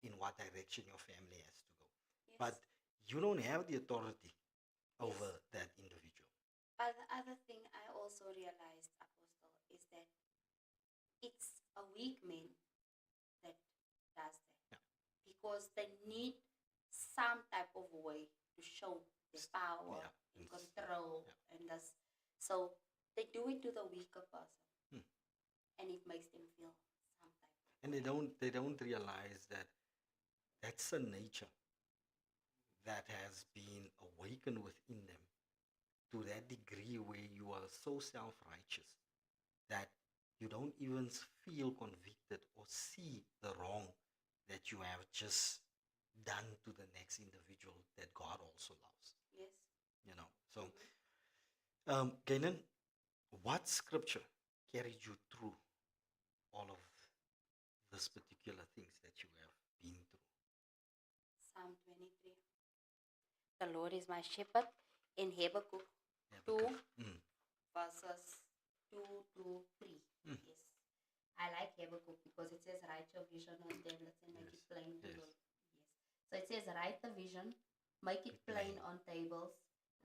in what direction your family has to go. Yes. But you don't have the authority over that individual. But the other thing I also realized, Apostle, is that it's a weak man that does that. Yeah. Because they need some type of way to show their power Yeah. and It's- control yeah. and this. So they do it to the weaker person, Hmm. and it makes them feel some type of And they don't realize that that's a nature that has been awakened within them to that degree where you are so self-righteous that you don't even feel convicted or see the wrong that you have just done to the next individual that God also loves. yes. You know. So, Mhm. Gainan, what scripture carried you through all of this particular things that you have been through? Psalm 23. The Lord is my shepherd in Habakkuk 2 Habakkuk. verses 2 to 3. Mm. Yes. I like Habakkuk because it says, write your vision on tablets and make Yes, it plain to yes. the. Yes. So it says, write the vision, make it plain Plain. on tables,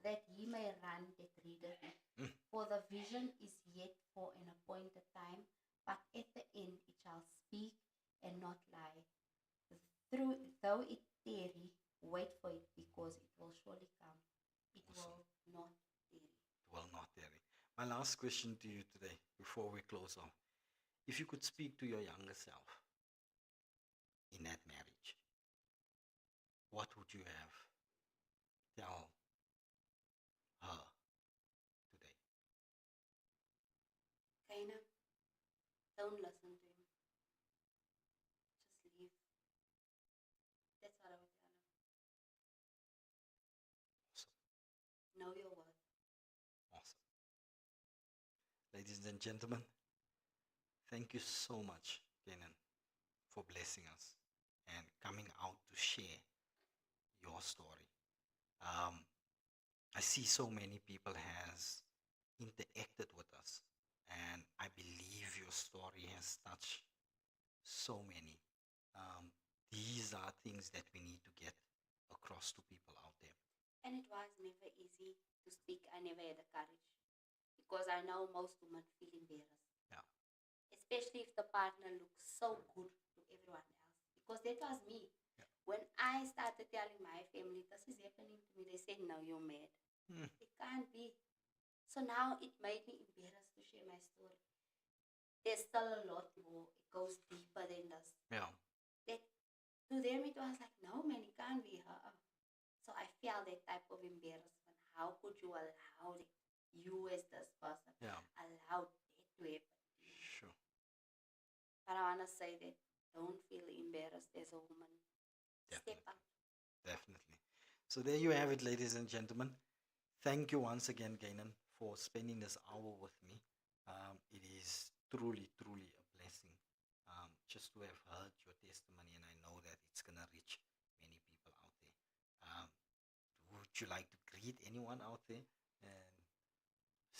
that ye may run that readeth it. Mm. For the vision is yet for an appointed time, but at the end it shall speak and not lie. Though it tarry, wait for it, because it will surely come. It Awesome. will not tarry. Well, not there. My last question to you today, before we close off, if you could speak to your younger self in that marriage, what would you have tell her today? Kaina, don't listen to him. Just leave. That's what I would tell him. Awesome. Know your worth. Awesome. Ladies and gentlemen, thank you so much, Kenan, for blessing us and coming out to share your story. I see so many people has interacted with us, and I believe your story has touched so many. Um, these are things that we need to get across to people out there. And it was never easy to speak. I never had the courage. Because I know most women feel embarrassed. Yeah. Especially if the partner looks so good to everyone else. Because that was me. Yeah. When I started telling my family this is happening to me, they said, no, you're mad. Hmm. It can't be. So now it made me embarrassed to share my story. There's still a lot more. It goes deeper than this. Yeah. That to them it was like, no man, it can't be her. So I felt that type of embarrassment. How could you allow that? You as this person Yeah. allowed that to happen. Sure. But I want to say that don't feel embarrassed as a woman. Step Definitely. up. Definitely. So there you have it, ladies and gentlemen. Thank you once again, Gainan, for spending this hour with me. It is truly, truly a blessing just to have heard your testimony, and I know that it's going to reach many people out there. Would you like to greet anyone out there and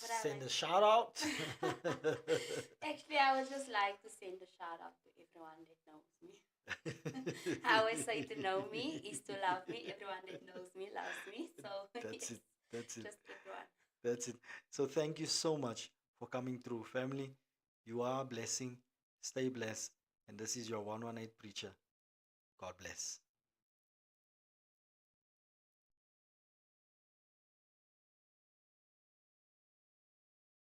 Would I send like- a shout out? Actually, I would just like to send a shout out to everyone that knows me. I always say to know me is to love me. Everyone that knows me loves me. So That's yes, it. That's it. just everyone. That's it. So thank you so much for coming through, family. You are a blessing. Stay blessed. And this is your 118 preacher. God bless.